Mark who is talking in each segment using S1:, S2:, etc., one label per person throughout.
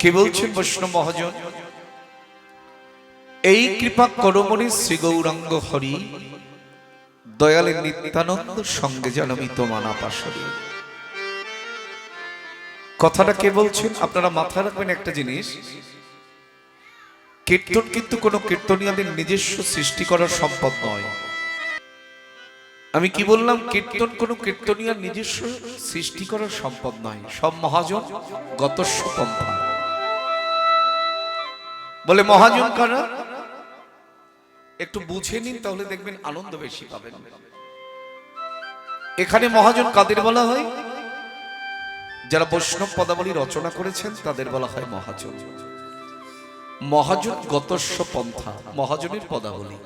S1: কে বলছেন বৈষ্ণব মহাজন? এই কৃপা করমণি শ্রী গৌরাঙ্গ হরি দয়ালে নিত্যানন্দ সঙ্গে জনমিত মানা পাশরি। কথাটা কে বলছেন? আপনারা মাথায় রাখবেন একটা জিনিস, কীর্তন কিন্তু কোনো কীর্তনীয়দের নিজস্ব সৃষ্টি করার সম্পদ নয়। আমি কি বললাম? কীর্তন কোনো কীর্তনীয় নিজস্ব সৃষ্টি করার সম্পদ নয়। সব মহাজন গতস্ব পন্থা। বলে মহাজন কারা? একটু বুঝে নিন, তাহলে দেখবেন আনন্দ বেশি পাবেন। এখানে মহাজন কাদের বলা হয়? যারা বৈষ্ণব পদাবলী রচনা করেছেন তাদের বলা হয় মহাজন। মহাজন গতস্ব পন্থা, মহাজনের পদাবলী।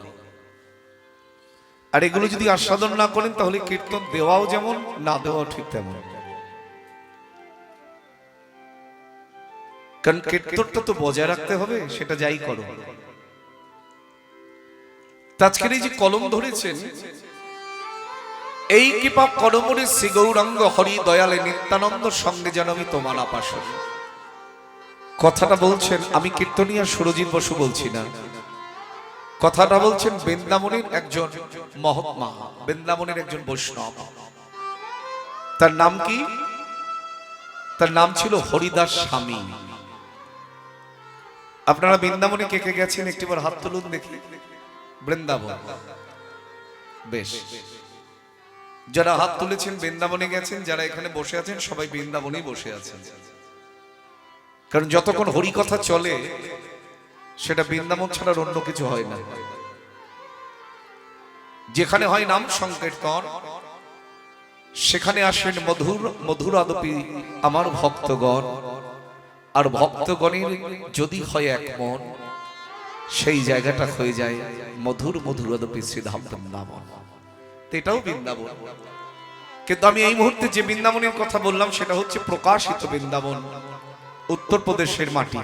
S1: আর এগুলো যদি আস্বাদন না করেন তাহলে কীর্তন দেওয়াও যেমন, না দেওয়াও ঠিক তেমন। কারণ কীর্তনটা তো বজায় রাখতে হবে, সেটা যাই করো। আজকের এই যে কলম ধরেছেন, এই কৃপা করমণি শ্রী গৌরাঙ্গ হরি দয়ালে নিত্যানন্দ সঙ্গে জনমি তোমার আপাসন। কথাটা বলছেন, আমি কীর্তনিয়া সুরজিৎ বসু বলছি না, কথাটা বলছেন বৃন্দাবনের একজন মহাত্মা, বৃন্দাবনের একজন বৈষ্ণব। তার নাম কি? তার নাম ছিল হরিদাস স্বামী। আপনারা বৃন্দাবনে কে কে গেছেন একটিবার হাত তুলুন দেখি। বৃন্দাবন, বেশ, যারা হাত তুলেছেন বৃন্দাবনে গেছেন, যারা এখানে বসে আছেন সবাই বৃন্দাবনেই বসে আছেন। কারণ যতক্ষণ হরি কথা চলে সেটা বৃন্দাবন ছাড়ার অন্য কিছু হয় না। যেখানে হয় নাম সংকীর্তন, সেখানে আসেন মধুর মধুর আদপি আমার ভক্তগণ। আর ভক্তগণের যদি হয় এক মন, সেই জায়গাটা হয়ে যায় মধুর মধুর আদপি শ্রীধাম বৃন্দাবন। এটাও বৃন্দাবন। কিন্তু আমি এই মুহূর্তে যে বৃন্দাবনের কথা বললাম সেটা হচ্ছে প্রকাশিত বৃন্দাবন, উত্তরপ্রদেশের মাটি।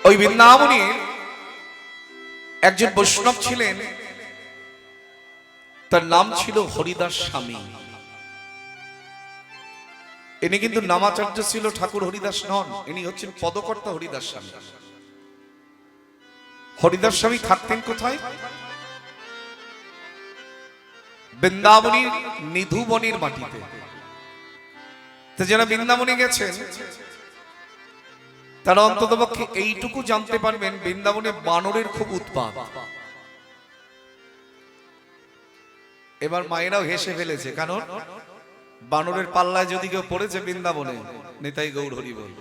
S1: ওই বৃন্দাবনে একজন বৈষ্ণব ছিলেন, তার নাম ছিল হরিদাস স্বামী। ইনি কিন্তু নামাচার্য ছিল, ঠাকুর হরিদাস নন, ইনি হচ্ছেন পদকর্তা হরিদাস স্বামী। হরিদাস স্বামী থাকতেন কোথায়? বৃন্দাবনীর নিধুবনের মাটিতে। তো যারা বৃন্দাবনে গেছেন তারা অন্ততপক্ষে এইটুকু জানতে পারবেন, বৃন্দাবনে বানরের খুব উৎপাত। এবার মায়েরাও হেসে ফেলেছে, কারণ বানরের পাল্লায় যদি কেউ পড়েছে বৃন্দাবনে, নিতাই গৌর হরি বল।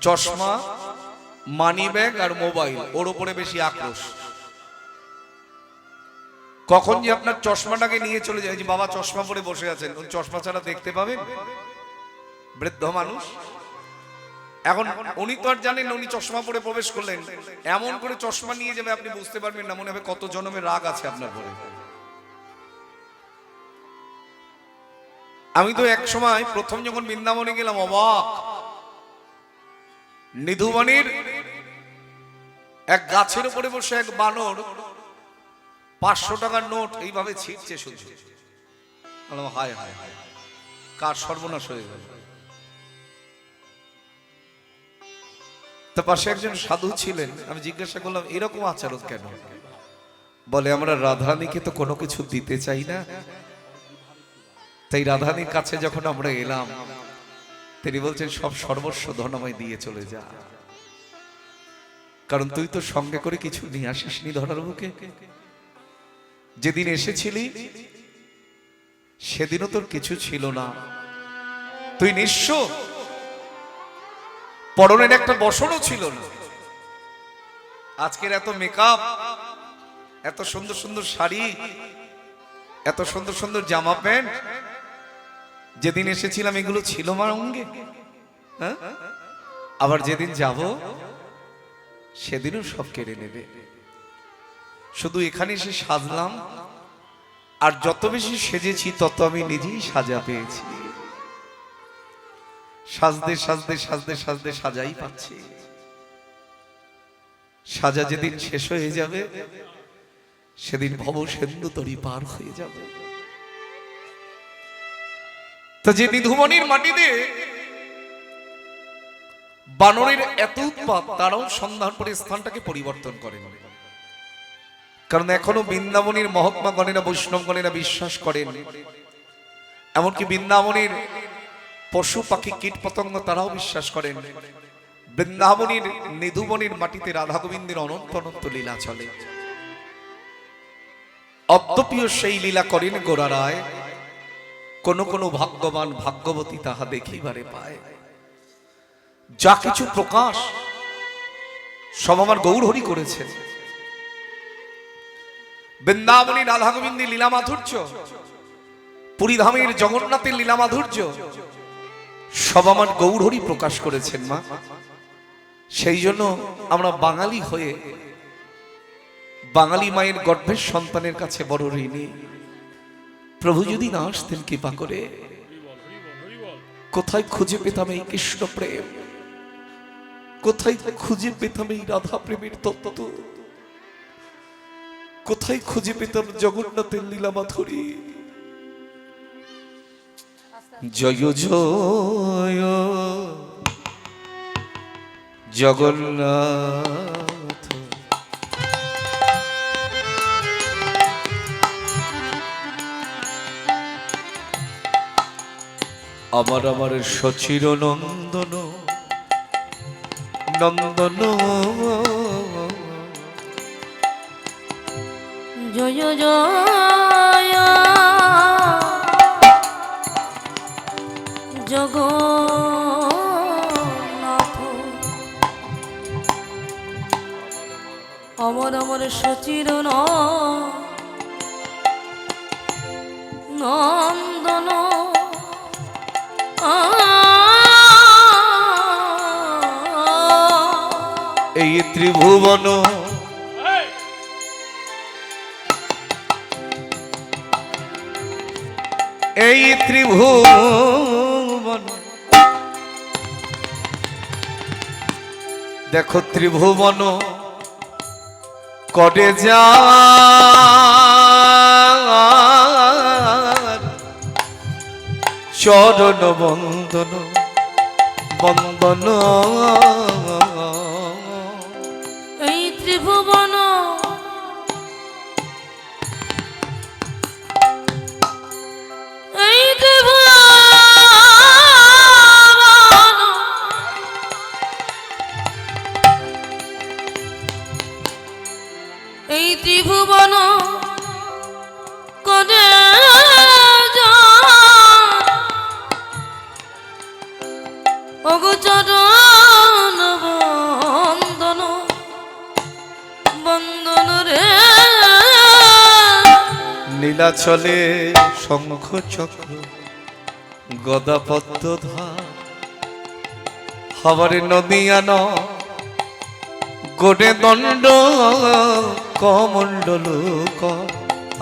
S1: চশমা, মানি ব্যাগ আর মোবাইল, ওর উপরে বেশি আক্রোশ। কখন যে আপনার চশমাটাকে নিয়ে চলে যায়, যে বাবা চশমা পরে বসে আছেন, চশমা ছাড়া দেখতে পাবেন? বৃদ্ধ মানুষ। এখন উনি তো আর জানেন উনি চশমা পরে প্রবেশ করলেন, এমন করে চশমা নিয়ে যাবে আপনি বুঝতে পারবেন না, মনে হবে কত জন্মের রাগ আছে আপনার পরে। আমি তো এক সময় প্রথম যখন বৃন্দাবনে গেলাম, অবাক, নিধুবনের এক গাছের উপরে বসে এক বানর 500 টাকার নোট এইভাবে ছিটছে শুধু। হায় হায় হায়, কার সর্বনাশ হয়ে গেল। তো পাশে একজন সাধু ছিলেন, আমি জিজ্ঞাসা করলাম এরকম আচরণ কেন? বলে আমরা রাধারানীকে তো কোনো কিছু দিতে চাই না, তাই রাধারানীর কাছে যখন আমরা এলাম, তিনি বলছেন সব সর্বস্ব ধন আমায় দিয়ে চলে যা, কারণ তুই তো সঙ্গে করে কিছু নিয়ে আসিসনি ধরার বুকে। যেদিন এসেছিলি সেদিনও তোর কিছু ছিল না, তুই নিঃস্ব, পরনের একটা বসনও ছিল না। আজকের এত মেকআপ, এত সুন্দর সুন্দর শাড়ি, এত সুন্দর সুন্দর জামা প্যান্ট, যেদিন এসেছিলাম এগুলো ছিল আমার অঙ্গে। হ্যাঁ, আবার যেদিন যাব সেদিনও সব কেড়ে নেবে। শুধু এখানে এসে সাজলাম, আর যত বেশি সেজেছি তত আমি নিজেই সাজা পেয়েছি। সাজতে সাজতে সাজতে সাজতে সাজাই পাচ্ছি। সাজা যেদিন শেষ হয়ে যাবে সেদিন ভব সিন্ধু তরি পার হয়ে যাবে। তো যে নিধুমনির মাটিতে বানরের এত উৎপাত, তারাও সন্ধান করে স্থানটাকে পরিবর্তন করেন। কারণ এখনো বৃন্দাবনের মহাত্মাগণেরা, বৈষ্ণবগণেরা বিশ্বাস করেন, এমনকি বৃন্দাবনের পশু পাখি কীট পতঙ্গ তারাও বিশ্বাস করেন বৃন্দাবনের নিধুবনের মাটিতে রাধা গোবিন্দের অনন্ত অনন্ত লীলা চলে। অদ্যপিও সেই লীলা করেন গোরারায়, কোন কোন ভাগ্যবান ভাগ্যবতী তাহা দেখিবারে পায়। যা কিছু প্রকাশ সব আমার গৌরহরি করেছেন। বৃন্দাবনী রাধা গোবিন্দের লীলা মাধুর্য, পুরীধামের জগন্নাথের লীলা মাধুর্য সব আমার গৌরহরি প্রকাশ করেছেন মা। সেই জন্য আমরা বাঙালি হয়ে বাঙালি মায়ের গর্ভের সন্তানের কাছে বড় ঋণী। প্রভু যদি না আসতেন কৃপা করে, কোথায় খুঁজে পেতাম এই কৃষ্ণ প্রেম, কোথায় খুঁজে পেতাম এই রাধা প্রেমের তত্ত্ব, কোথায় খুঁজে পেতাম জগন্নাথের লীলা মাধুরী। জয় জয় জগন্নাথ। আমার আমার সচির নন্দন নন্দন,
S2: জয় জয় জগন্নাথ। অমর অমর সচির নন্দন,
S1: এই ত্রিভুবন এই ত্রিভুবন, দেখো ত্রিভুবন করে যা চরণ বন্দন বন্দন।
S2: এই ত্রিভুবন এই ত্রিভুবন এই ত্রিভুবন করে চরণ বন্দন বন্দন রে।
S1: নীলাচলে শঙ্খ চক্র গদা পদ্মধার, হবার নদিয়ান গোটে দণ্ড কমণ্ডল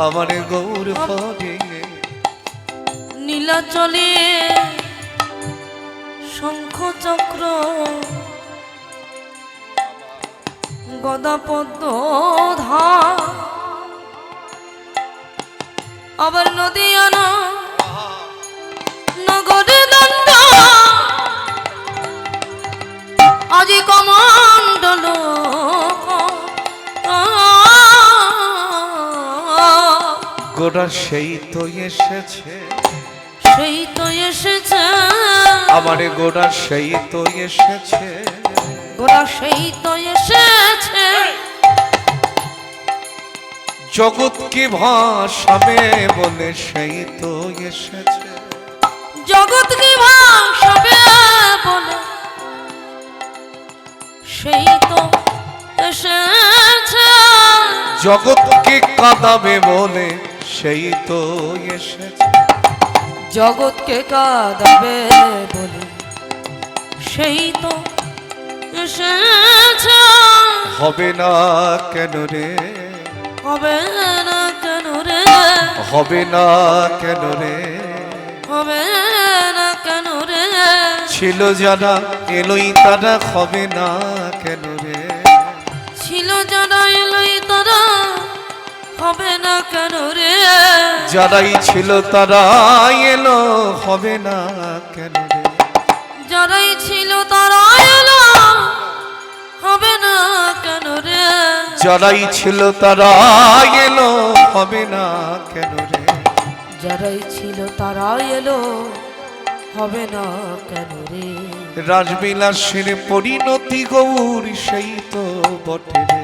S1: আমার গৌর হরে।
S2: নীলাচলে শঙ্খ চক্র গদা পদ্মধার, আবার নদিয়ান নগরে দণ্ড আজি কমণ্ডল।
S1: গোরা সেই তো এসেছে,
S2: সেই তো এসেছে
S1: আমার গোরা সেই তো এসেছে,
S2: গোরা সেই তো এসেছে
S1: জগৎকে ভাসাবে বলে সেই তো এসেছে,
S2: জগৎকে ভাসাবে বলে সেই তো এসেছে,
S1: জগৎকে কাঁদাবে বলে সেই তো এসেছে,
S2: জগৎকে কাঁদাবে বলে সেই তো এসেছে।
S1: হবে না কেন রে,
S2: হবে না কেন রে,
S1: হবে না কেন রে,
S2: হবে না কেন রে,
S1: ছিল যারা এলোই তারা হবে না কেন রে,
S2: ছিল যারা এলোই তারা হবে না কেন রে,
S1: যারাই ছিল তারা এলো হবে না কেন রে,
S2: যারাই ছিল তারা এলো হবে না কেন রে
S1: যারাই ছিল তারা এলো হবে না কেন রে
S2: যারাই ছিল তারা এলো হবে না কেন রে
S1: রাজবিলাসের পরিণতি গৌর সেই তো বটে রে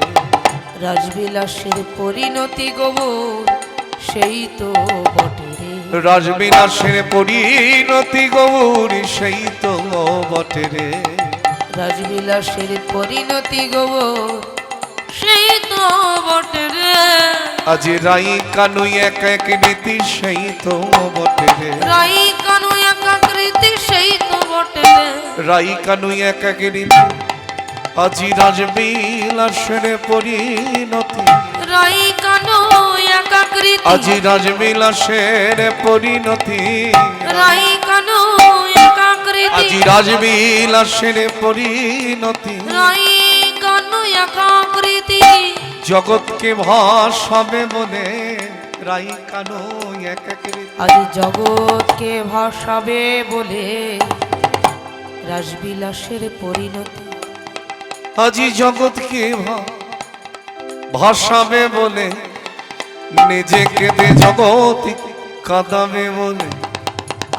S2: রাজবিলাসের পরিণতি গৌর সেই তো বটে রে
S1: রাজবিলাসের পরিণতি গৌর সেই তো বটে রে
S2: রাজবিলাসের পরিণতি গৌর সেই তো বটে রে
S1: আজ রাই কানুই এক এক নীতি সেই তো বটে রে
S2: রাই কানু একাকৃতি সেই তো বটে রে
S1: রাই কানুই এক এক নীতি আজি রাজবিলাসের পরিণতি
S2: রাই কানু একাকৃতি
S1: আজি রাজবিলাসের পরিণতি
S2: রাই কানু একাকৃতি
S1: আজি রাজবিলাসের পরিণতি
S2: রাই কানু একাকৃতি
S1: জগৎকে ভাসাবে বলে রাই কানু এক এক রীতি।
S2: আজ জগৎকে ভাসাবে বলে রাজবিলাসের পরিণতি
S1: আজি জগৎকে ভাসাবে বলে নিজেকে দে জগৎ কাঁদাবে বলে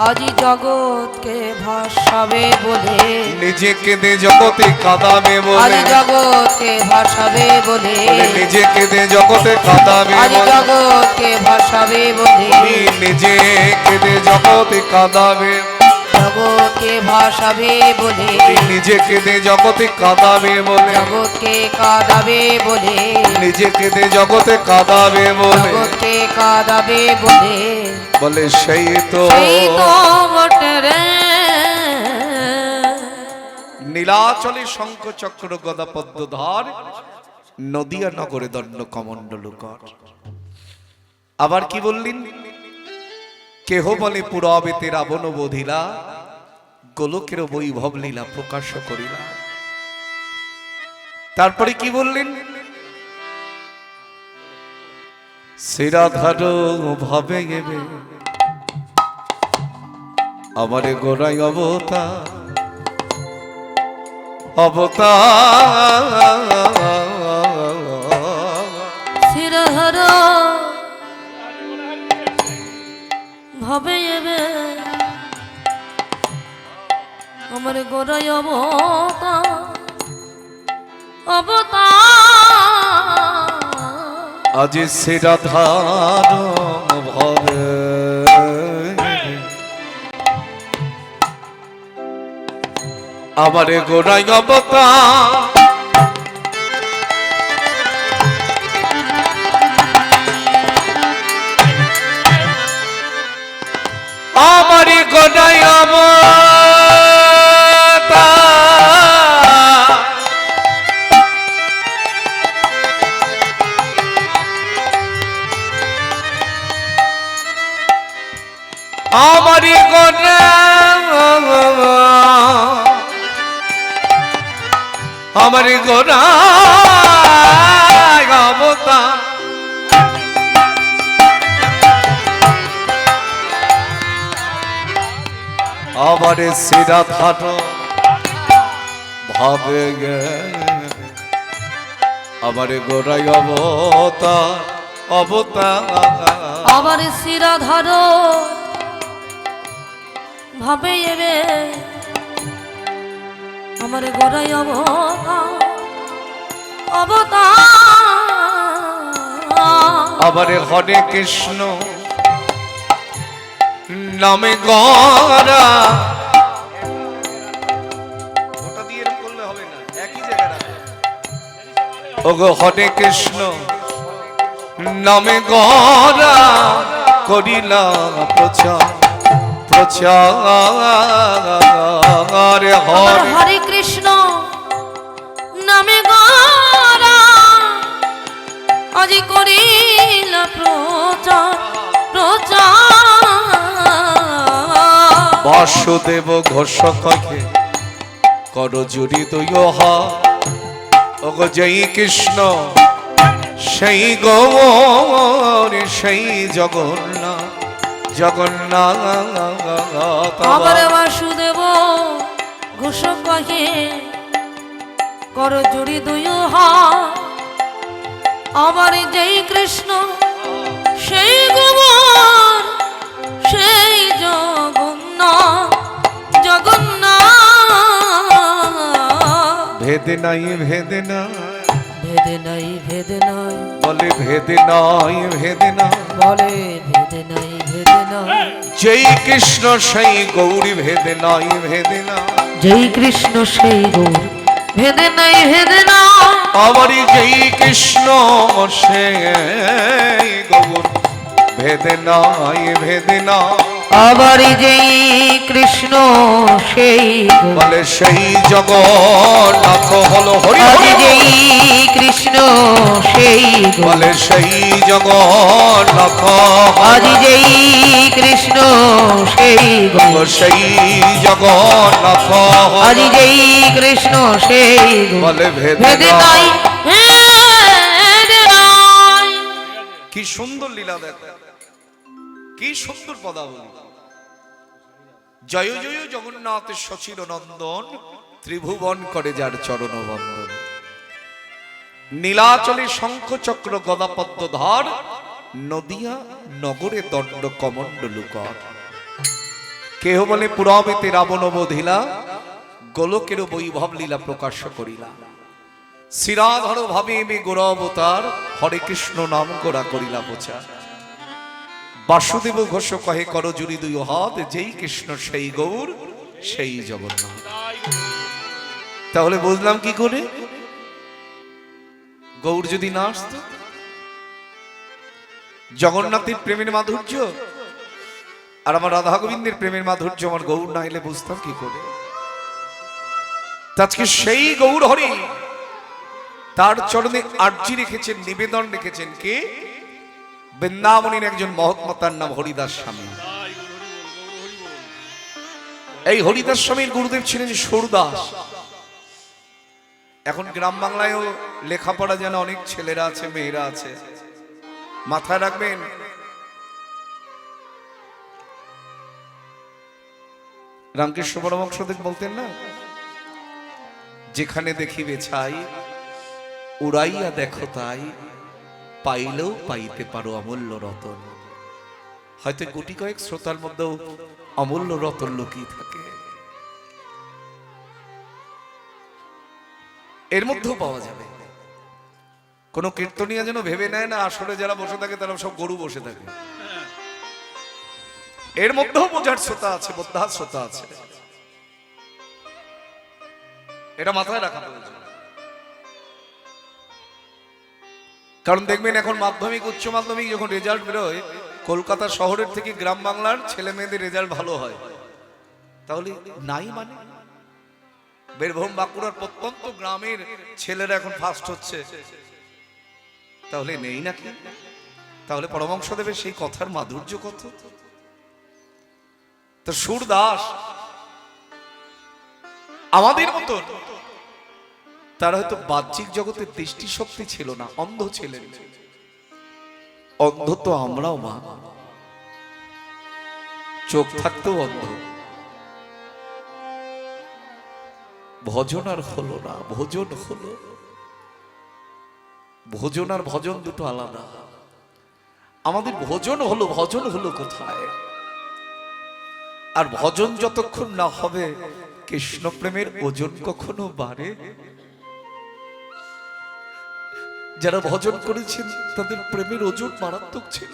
S2: আজ জগৎকে ভাসাবে বলে
S1: নিজেকে দে জগতে কাঁদাবে
S2: আজ
S1: বলে
S2: জগৎকে ভাসাবে বলে
S1: নিজেকে দে জগতে কাঁদাবে
S2: আজ
S1: বলে
S2: জগৎকে ভাসাবে বলে
S1: নিজেকে দে জগতে কাঁদাবে
S2: জগৎকে ভাসাবে বলে
S1: নিজেকে দে জগতে কাঁদাবে বলে
S2: জগৎকে কাঁদাবে বলে
S1: নিজেকে দে জগতে কাঁদাবে বলে
S2: জগৎকে কাঁদাবে বলে
S1: বলে সেই তো
S2: সেই তো বটে রে
S1: নীলাচলে শঙ্খ চক্র গদা পদ্মধর নদিয়া নগরে দণ্ড কমণ্ডল কর। আবার কি বললেন? কেহ বলে পুরবেতে রাবণ বোধিলা গোলকের বৈভব লীলা প্রকাশ করিলা। তারপরে কি বললেন? শিরাধার ভাবে গেবে আমারে গোড়াই অবতার
S2: শিরহর ভাবে এবে আমার গোড়ায় অবতার অবতার
S1: আজ শিরাধার ভাবে আমারে গোড়াই অবতার আমারে গোড়াই অবতার আমারে আমার গোড়াই অবতার আমার শিরাধার ভাবে গে আমার গোড়াই অবতার অবতার
S2: আবার শিরাধর ভাবে এবে আমার গোড়ায় অবতার অবতার
S1: আবার হরে কৃষ্ণ নামে গড়া ওটা দিয়ে এরকম করলে হবে না, একই জায়গায় ওগো হরে কৃষ্ণ নামে গড়া করিলা প্রচার প্রচার
S2: আমার
S1: হরে
S2: হরে কৃষ্ণ নামে গড়া আজি করিলা প্রচার প্রচার
S1: বাসুদেব ঘোষ কহে কর জুড়ি দৈহা ওগো জয় কৃষ্ণ সেই গৌর সেই জগন্নাথ জগন্নাথ
S2: আবার বাসুদেব ঘোষ কহে কর জুড়ি দুই হাত আমার যেই কৃষ্ণ সেই গোবর সেই জগন্নাথ জগন্নাথ
S1: ভেদ নাই ভেদ নাই
S2: ভেদ নাই ভেদ নাই
S1: বলে ভেদ নাই ভেদ নাই
S2: বলে ভেদ নাই ভেদ নাই
S1: যেই কৃষ্ণ সেই গৌরী ভেদ নাই ভেদ নাই
S2: যেই কৃষ্ণ সেই গৌর ভেদ নাই ভেদ নাই
S1: আমারই যেই কৃষ্ণ সেই গৌর ভেদ নাই ভেদ নাই
S2: আবার যেই কৃষ্ণ সেই গৌর
S1: বলে সেই জগন্নাথ হলো হরি
S2: আজ
S1: হরি
S2: যেই কৃষ্ণ সেই গৌর
S1: বলে সেই জগন্নাথ
S2: আজ যেই কৃষ্ণ সেই গৌর
S1: সেই জগন্নাথ
S2: আজ যেই কৃষ্ণ সেই গৌর
S1: বলে ভেদ
S2: ভেদ নাই ভেদ নাই
S1: কি সুন্দর লীলা দেখ কি সুন্দর পদাবলী জয় জয় জগন্নাথ সচির নন্দন ত্রিভুবন করে যার চরণ বন্দন নীলাচলে শঙ্খ চক্র গদাপদ্ম ধর নদিয়া নগরে দণ্ড কমণ্ডলু কর কেহ বলে পুরাবেতে রাবণ বধিলা গোলকের বৈভব লীলা প্রকাশ করিলা শিরাধর ভাবে মে গোরাবতার হরে কৃষ্ণ নাম গোরা করিলা প্রচার বাসুদেব ঘোষ কহে কর জুড়ি দুই হাত যেই কৃষ্ণ সেই গৌর সেই জগন্নাথ তাহলে বুঝলাম কি করে গৌর যদি না আসত জগন্নাথের প্রেমের মাধুর্য আর আমার রাধা গোবিন্দের প্রেমের মাধুর্য আমার গৌর না এলে বুঝতাম কি করে আজকে সেই গৌর হরি তার চরণে আর্জি রেখেছেন নিবেদন রেখেছেন কে বৃন্দাবনের একজন মহাত্মা তার নাম হরিদাস স্বামী এই হরিদাস স্বামীর গুরুদেব ছিলেন সুরদাস এখন গ্রাম বাংলায়ও লেখাপড়া যেন অনেক ছেলেরা আছে মেয়েরা আছে মাথায় রাখবেন রামকৃষ্ণ পরমহংসদেব বলতেন না যেখানে দেখিবে ছাই উড়াইয়া দেখো তাই পাইলেও পাইতে পারো অমূল্য রতন হয়তো গুটি কয়েক শ্রোতার মধ্যেও অমূল্য রতন লুকিয়ে থাকে এর মধ্যেও পাওয়া যাবে কোন কীর্তনিয়া যেন ভেবে নেয় না আসলে যারা বসে থাকে তারা সব গরু বসে থাকে এর মধ্যেও বোঝার শ্রোতা আছে বোদ্ধার শ্রোতা আছে এটা মাথায় রাখা প্রয়োজন কারণ দেখবেন এখন মাধ্যমিক উচ্চ মাধ্যমিক যখন রেজাল্ট বেরোয় কলকাতা শহরের থেকে গ্রাম বাংলার ছেলে মেয়েদের রেজাল্ট ভালো হয় তাহলে নাই মানে বীরভূম বাঁকুড়ার প্রত্যন্ত গ্রামের ছেলেরা এখন ফার্স্ট হচ্ছে তাহলে নেই নাকি তাহলে পরমহংসদেবের সেই কথার মাধুর্য কত তো সুরদাস আমাদের মতন তার হয়তো বাহ্যিক জগতের দৃষ্টি শক্তি ছিল না অন্ধ ছিলেন অন্ধ তো আমরাও মা চোখ থাকতেও অন্ধ ভজন আর হলো না ভোজন হলো ভোজন আর ভজন দুটো আলাদা আমাদের ভোজন হলো কোথায় আর ভজন যতক্ষণ না হবে কৃষ্ণ প্রেমের ওজন কখনো বাড়ে যারা ভজন করেছেন তাদের প্রেমের ওজন মারাত্মক ছিল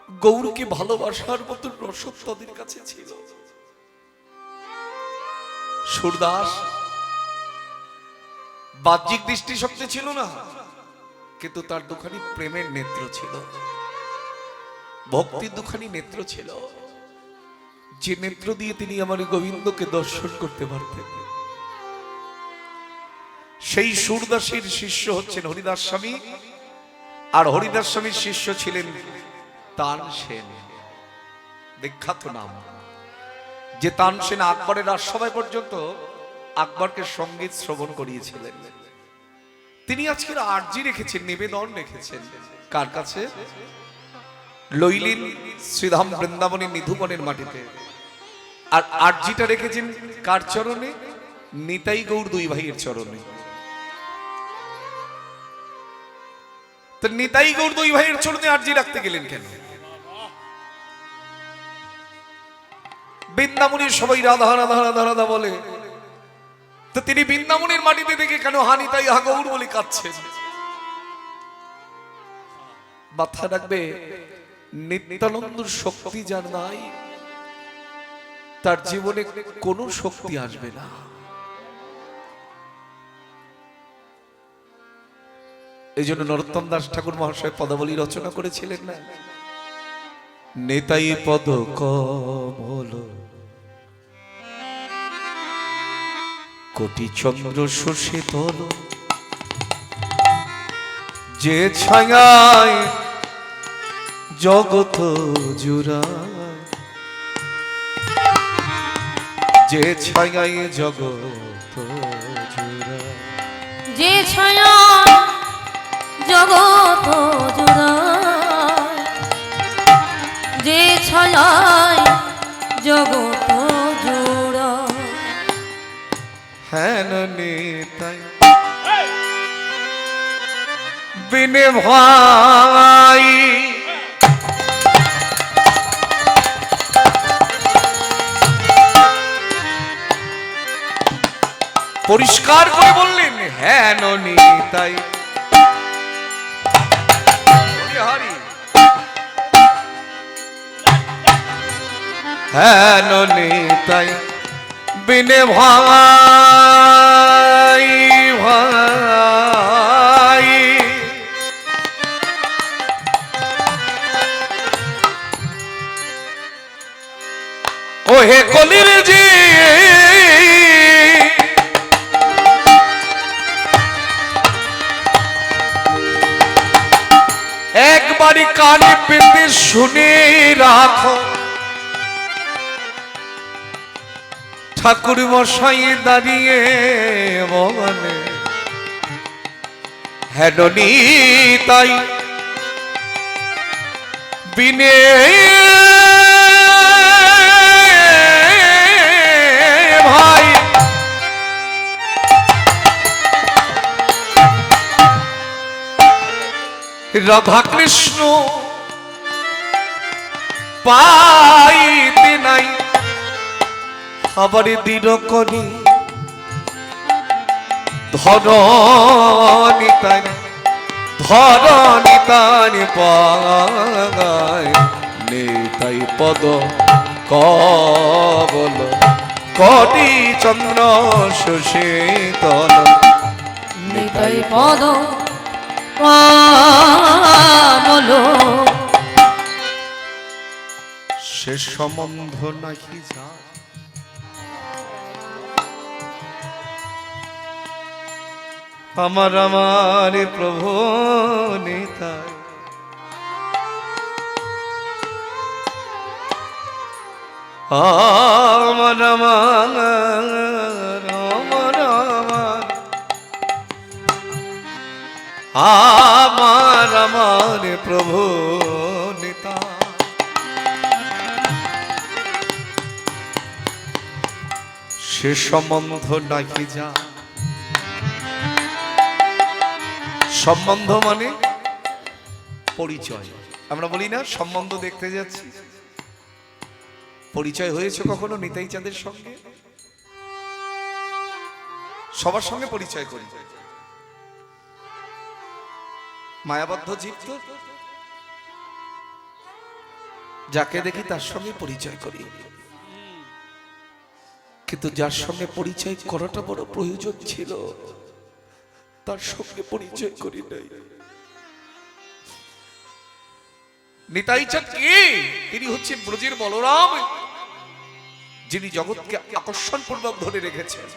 S1: গৌরকে ভালোবাসার মতো রসদ তাদের কাছে ছিল সুরদাস বাহ্যিক দৃষ্টি শক্তি ছিল না কিন্তু তার দুখানি প্রেমের নেত্র ছিল ভক্তির দুখানি নেত্র ছিল যে নেত্র দিয়ে তিনি আমার গোবিন্দকে দর্শন করতে পারতেন সেই সুরদাসের শিষ্য হচ্ছেন হরিদাস স্বামী আর হরিদাস স্বামীর শিষ্য ছিলেন তানসেন বিখ্যাত নাম যে তানসেন আকবরের রাজসভায় পর্যন্ত আকবরকে সঙ্গীত শ্রবণ করিয়েছিলেন তিনি আজকের আরজি রেখেছেন নিবেদন রেখেছেন কার কাছে লইলিন শ্রীধাম বৃন্দাবনের নিধুবনের মাটিতে আর আরজিটা রেখেছেন কার চরণে? নিতাই গৌর দুই ভাইয়ের চরণে। তো নিতাই গৌর দুই ভাইয়ের চরণে আরজি রাখতে গেলেন কেন? বৃন্দাবনের সবাই রাধা রাধা রাধা রাধা বলে, তো তিনি বৃন্দাবনের মাটিতে দেখে কেন হানি তাই হা গৌর বলে কাঁদছেন? মাথা রাখবে, নিত্যানন্দর শক্তি যার নাই তার জীবনে কোনো শক্তি আসবে না। এই জন্য নরোত্তম দাস ঠাকুর মহাশয় পদাবলী রচনা করেছিলেন না, নেতাই পদ কমল কোটি চন্দ্র শোষে তল, যে ছায়ায় জগৎ জুড়ায়, যে ছায়ায় জগৎ জুড়ায়,
S2: যে ছায়া জগৎ জুড়ায়, যে ছায়ায় জগৎ জুড়ায়।
S1: হেন নেতাই বিনে ভাই, পরিষ্কার করে বললেন হেন নেতাই, হেন নেতাই বিনে ভাই ভাই, ও হে কলির জি একবারই কানে পেতে শুনে রাখো, ঠাকুর মশাই দাঁড়িয়ে বলে হেন নিতাই বিনে ভাই, রাধা কৃষ্ণ পাইতে নাই, আবার দিন করি ধরনিতান ধরনিতান পায়, নেতাই পদ কবল কোটি চন্দ্র সুশীতল,
S2: নিতাই পদ কমল
S1: সে সম্বন্ধ নাকি যা, আমার আমার প্রভু নিতাই, আমার আমার আমার আমার আমার প্রভু নিতাই, সে সম্বন্ধ নাকি যা। সম্বন্ধ মানে পরিচয়। আমরা বলি না সম্বন্ধ দেখতে যাচ্ছি, পরিচয় হয়েছে কখনো নিতাই চাঁদের সঙ্গে? সবার সঙ্গে পরিচয় করি, মায়াবদ্ধ জীব তো, যাকে দেখি তার সঙ্গে পরিচয় করি, কিন্তু যার সঙ্গে পরিচয় করাটা বড় প্রয়োজন ছিল তার সঙ্গে পরিচয় করি নাই। নিতাই চাঁদ কে? তিনি হচ্ছেন ব্রজের বলরাম, যিনি জগৎকে আকর্ষণ পূর্বক ধরে রেখেছেন।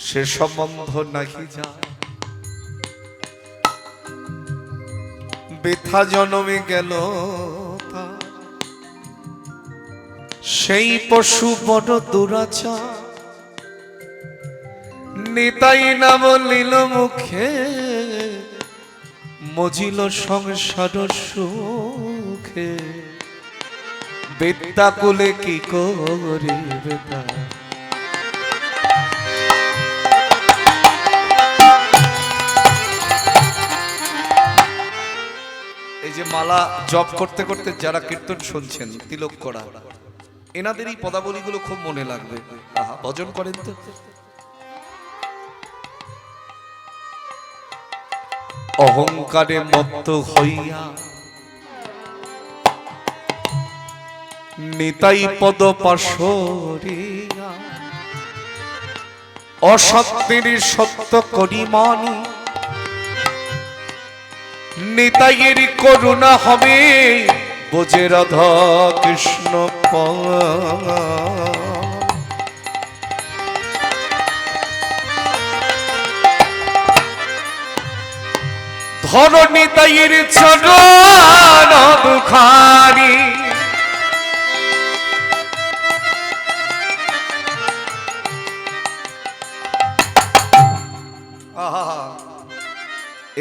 S1: সে সম্বন্ধ নাকি যা, বৃথা জন্মে গেল সেই পশু বড় দুরাচার, নিতাই নাম লীল মুখে মজিল সংসার সুখে, বেত্তা কুলে কি করে বেতা। এই যে মালা জপ করতে করতে যারা কীর্তন শুনছেন, তিলক করা, এনাদের এই পদাবলীগুলো খুব মনে লাগবে। আহা, ভজন করেন তো। অহংকারে মত্ত হইয়া নিতাই পদ পাশরিয়া, অসত্যের সত্য করি মানি, নিতাইয়ের করুণা হবে বোঝে রাধা কৃষ্ণ ধর নিতাইয়ের চরণ দুখানি।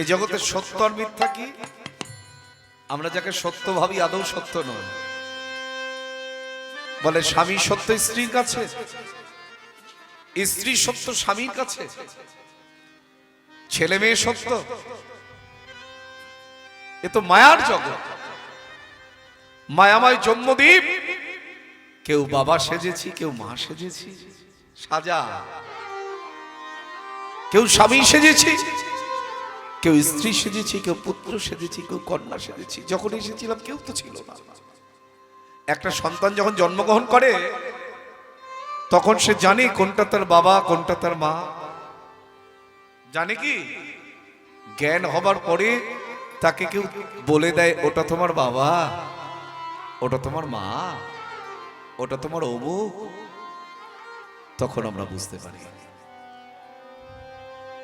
S1: এই জগতের সত্য আর মিথ্যা কি? আমরা যাকে সত্য ভাবি আদৌ সত্য নয়। বলে স্বামী সত্য স্ত্রীর কাছে, স্ত্রী সত্য স্বামীর কাছে, ছেলে মেয়ে সত্য। এ তো মায়ার জগৎ, মায়াময় জন্মদ্বীপ। কেউ বাবা সেজেছি, কেউ মা সেজেছি, সাজা। কেউ স্বামী সেজেছি, কেউ স্ত্রী সেজেছি, কেউ পুত্র সেজেছি, কেউ কন্যা সেজেছি। যখন এসেছিলাম কেউ তো ছিল না। একটা সন্তান যখন জন্মগ্রহণ করে তখন সে জানে কোনটা তার বাবা, কোনটা তার মা। জানে কি? জ্ঞান হবার পরে তাকে কেউ বলে দেয়, ওটা তোমার বাবা, ওটা তোমার মা, ওটা তোমার অমুক। তখন আমরা বুঝতে পারি।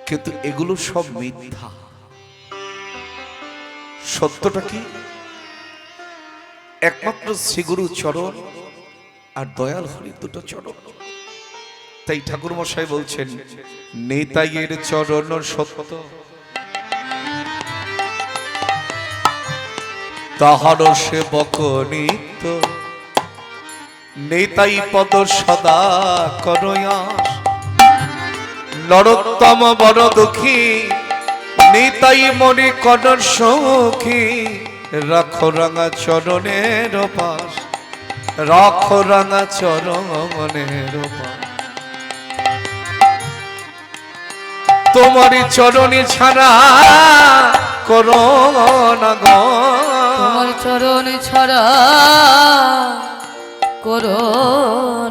S1: কিন্তু এগুলো সব মিথ্যা। সত্যটা কি? একমাত্র শ্রীগুরু চরণ আর দয়াল হরি দুটো চরণ। তাই ঠাকুর মশাই বলছেন, নেতাইয়ের চরণ সত্য, তাহার সেবক নিত্য, নেতাই পদ সদা করয়াস। নরোত্তম বড় দুঃখী, নিতাই মনে কদর সখী, রাখো রাঙা চরণের পাশ, রাখো রাঙা চরণের পাশ। তোমারই চরণে ছাড়া করো না গো,
S2: তোমার চরণ ছাড়া করো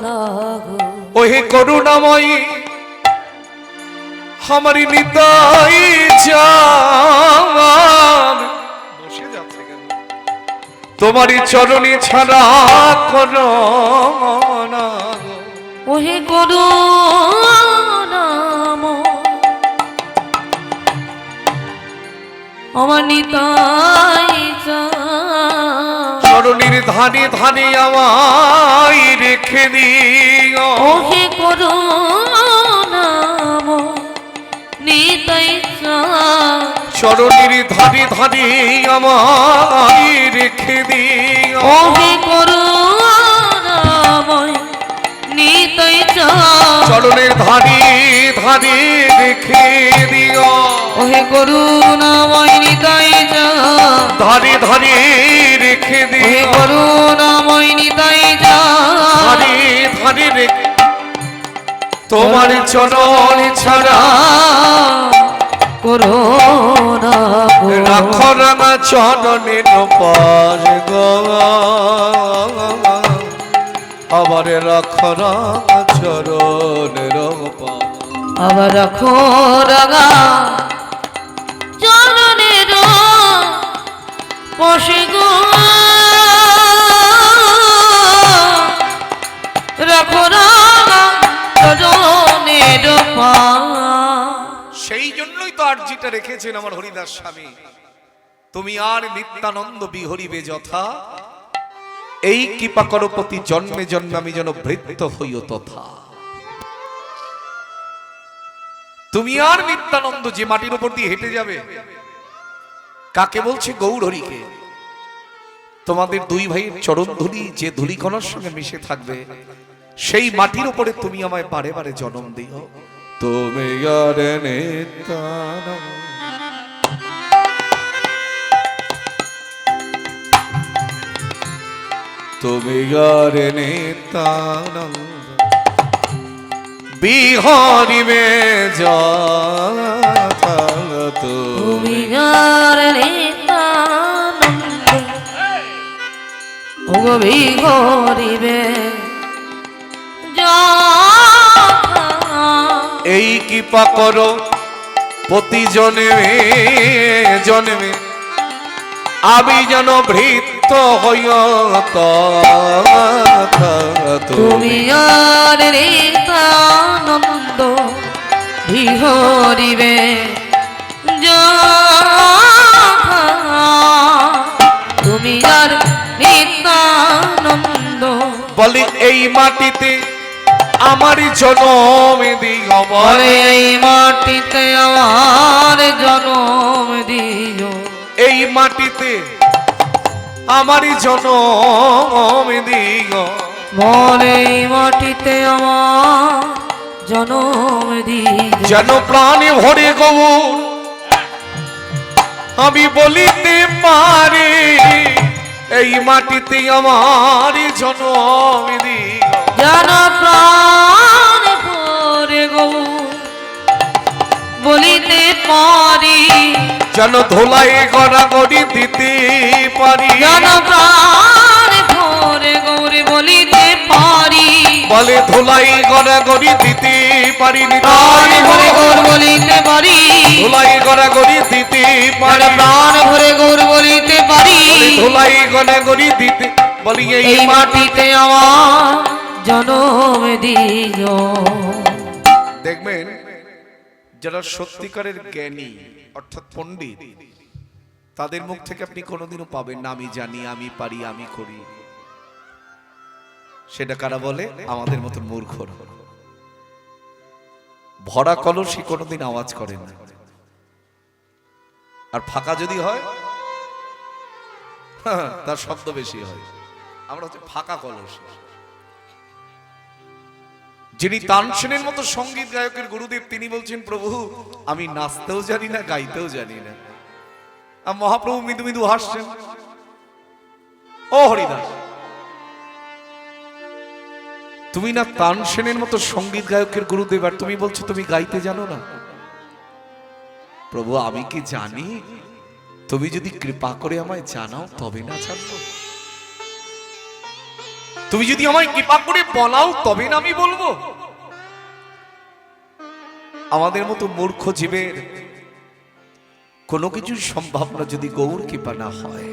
S2: না গো।
S1: ওহে করুণাময়ী আমারি নিতাই চান, বসে যাচ্ছে কেন? তোমারই চরণে ছাড়া করো না গো।
S2: ওহে করো নাম আমার নিতাই চান।
S1: চরণের ধানে ধানে আমায় রেখে দিও।
S2: ওহে করো নাম নিতাই চান।
S1: চরণের ধানে ধানে আমায় রেখে দিও।
S2: ওহে করো নাম নিতাই চান।
S1: চরণের ধানে ধানে রেখে দিও।
S2: ওহে করুণাময় নিতাই চান।
S1: ধানে ধানে রেখে
S2: ওহে
S1: দিও।
S2: করুণাময় নিতাই চান।
S1: ধানে ধানে রেখে, তোমার চরণ ছাড়া
S2: করো না গো।
S1: রাখো রাঙা চরণের পাশ গো, আবার রাখো রাঙা চরণের পাশ।
S2: আবার রাখো রাঙা চরণের পাশে গো, রাখো রাঙা চরণের পাশ।
S1: সেই জন্যই তো আর্জিটা রেখেছেন আমার হরিদাস স্বামী, তুমি আর নিত্যানন্দ বিহরিবে যথা, এই কৃপা করো প্রতি জন্মে জন্মে আমি যেন ভৃত্য হইও তথা। তুমি আর নিত্যানন্দ যে মাটির উপর দিয়ে হেঁটে যাবে, কাকে বলছে? গৌর হরিকে। তোমাদের দুই ভাইয়ের চরণ ধুলি যে ধুলিকণার সঙ্গে মিশে থাকবে, সেই মাটির উপরে তুমি আমায় বারে বারে জন্ম দিও। তুমি আর নিত্যানন্দ, তুমি আর নিত্যানন্দ বিহারিবে যথা
S2: তুমি আর নিত্যানন্দ ওগো বিহরিবে যথা।
S1: এই কৃপা করো প্রতি জন্মে জন্মে আমি যেন ভৃত্য হইয়া তথা
S2: তুমি আর নিত্যানন্দ বিহরিবে যথা। তুমি আর নিত্যানন্দ
S1: বলি এই মাটিতে আমার জনম দিও,
S2: বলে এই মাটিতে আমার জনম দিও,
S1: এই মাটিতে আমার জনম দিও,
S2: বলে এই মাটিতে আমার জনম দিও।
S1: যেন প্রাণে ভরে গৌর আমি বলিতে পারি, এই মাটিতে আমার জনম দিও,
S2: যেন প্রাণ ভরে গো বলিতে পারি,
S1: যেন ধোলাই গড়াগড়ি দিতে পারি,
S2: যেন প্রাণ ভরে গৌরে বলিতে পারি,
S1: বলে ধোলাই গড়াগড়ি দিতে পারি,
S2: প্রাণ ভরে গৌর বলিতে পারি,
S1: ধোলাই গড়াগড়ি দিতে পারি,
S2: প্রাণ ভরে গৌর বলিতে পারি,
S1: ধোলাই গড়াগড়ি দিতে বলি
S2: এই মাটিতে আমার জনম দিও।
S1: দেখবেন যারা সত্যিকারের জ্ঞানী অর্থাৎ পণ্ডিত, তাদের মুখ থেকে আপনি কোনোদিনও পাবেন না আমি জানি, আমি পারি, আমি করি। সেটা কারা বলে? আমাদের মতো মূর্খরা। ভরা কলসি কোনোদিন আওয়াজ করে না, আর ফাঁকা যদি হয় তার শব্দ বেশি হয়। আমরা হচ্ছে ফাঁকা কলসি। যিনি তানসেনের মতো সঙ্গীত গায়কের গুরুদেব, তিনি বলছেন প্রভু আমি নাচতেও জানি না, গাইতেও জানি না। আর মহাপ্রভু মৃদু মৃদু হাসছেন, ও হরিদাস তুমি না তানসেনের মতো সঙ্গীত গায়কের গুরুদেব, আর তুমি বলছো তুমি গাইতে জানো না। প্রভু আমি কি জানি? তুমি যদি কৃপা করে আমায় জানাও তবে না জানবো, তুমি যদি আমায় কৃপা করে বলাও তবে না আমি বলবো। আমাদের মতো মূর্খ জীবের কোনো কিছু সম্ভব না যদি গৌর কৃপা না হয়।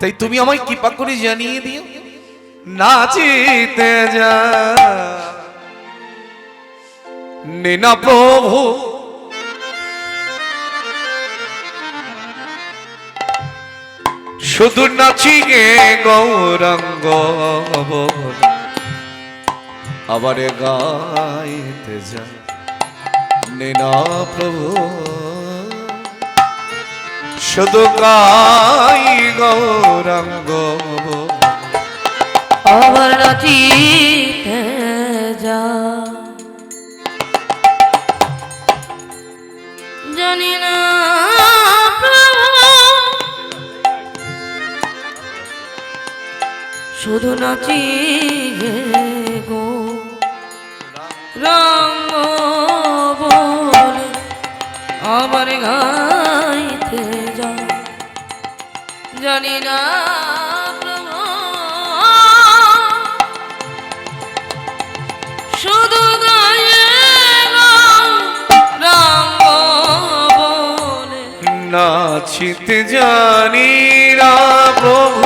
S1: তাই তুমি আমায় কৃপা করে জানিয়ে দিও, নাচিতে যা নেনা প্রভু শুধু নাচি গে গৌরাঙ্গ, আবার গাইতে যা নেনা প্রভু শুধু গাই গৌরাঙ্গ,
S2: আবার নাচিতে যা জানি না শুধু নাচি গো রঙ্গ বলে আবার গাইতে যা জানি না শুধু গায়ে রঙ্গ বলে
S1: নাচিতে জানি রা প্রভু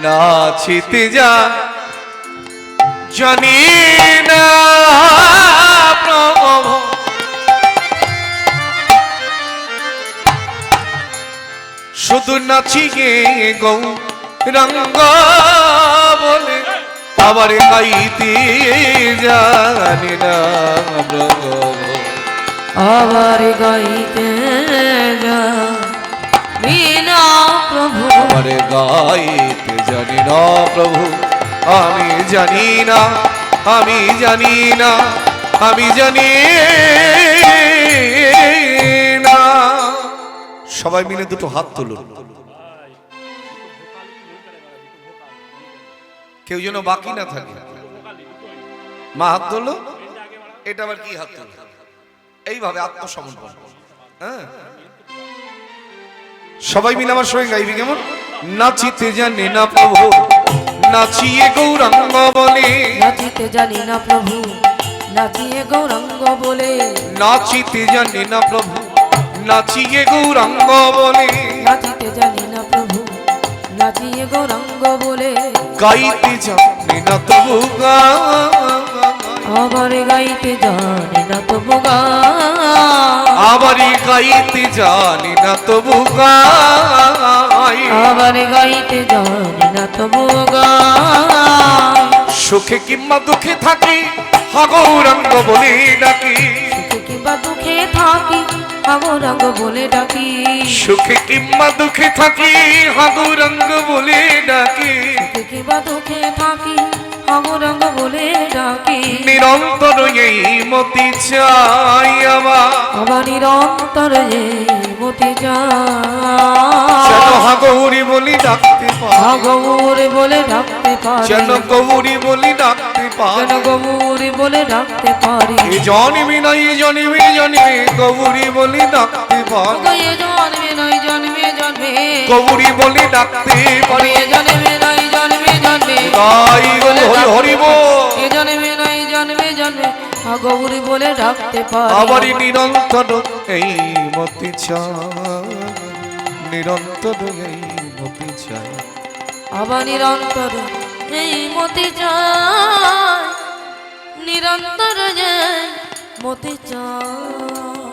S1: নাচিতে যা জানি না প্রভু শুধু নাচি গে গৌরাঙ্গ বলে আবার গাইতে জানি না প্রভু
S2: আবার গাইতে জানি না প্রভু
S1: আবার গাইতে জানি না প্রভু আমি জানি না আমি জানি না আমি জানি না। সবাই মিলে দুটো হাত তুলুন, কেউ যেন বাকি না থাকে। মা হাত তুলো, এটা আবার কি হাত তুলো? এইভাবে আত্মসমর্পণ। হ্যাঁ, সবাই মিলে আমার সঙ্গে গাইবি কেমন? নাচিতে জানি না প্রভু নাচিয়ে গৌরাঙ্গ বলে,
S2: নাচিতে জানি না প্রভু নাচিয়ে গৌরাঙ্গ বলে,
S1: নাচিতে জানি না প্রভু নাচিয়ে গৌরাঙ্গ বলে,
S2: নাচিতে জানি না প্রভু নাচিয়ে গৌরাঙ্গ বলে,
S1: গাইতে জানি না তবু
S2: আবার গাইতে জানি না তবু
S1: আবার গাইতে জানি না তবু গাই,
S2: আবার গাইতে জানি না তবু
S1: সুখে কিংবা দুঃখে থাকি হা গৌরাঙ্গ বলে ডাকি,
S2: সুখে কিংবা দুঃখে থাকি গৌরাঙ্গ বলে ডাকি,
S1: সুখে কিংবা দুঃখে থাকি হা গৌরাঙ্গ বলে ডাকি,
S2: সুখে কিংবা দুঃখে থাকি গৌরাঙ্গ বলে ডাকি,
S1: নিরন্তর এই মতি চাই
S2: আবার নিরন্তর মতি
S1: যেন হা গৌরী বলি ডাকতে পাই,
S2: গৌরে বলে ডাকতে পারি,
S1: যেন গৌরী বলি ডাকতে পাই,
S2: যেন গৌরী বলে ডাকতে পারি,
S1: এই জন্মে নাই জন্মে জন্মে গৌরী বলি ডাকতে পাই,
S2: এ জন্মে নয় জন্মে জন্মে
S1: গৌরী বলি ডাকতে পারি,
S2: এ জন্মে নয় জন্মে জন্মে
S1: গাই হরি হরি বল,
S2: এ জন্মে নয় জন্মে জন্মে গৌরী বলে ডাকতে পারি,
S1: আবার নিরন্তর এই মতি চাই, নিরন্তর এই মতি চাই,
S2: আবার নিরন্তর এই মতি চাই, নিরন্তর মতি চাই।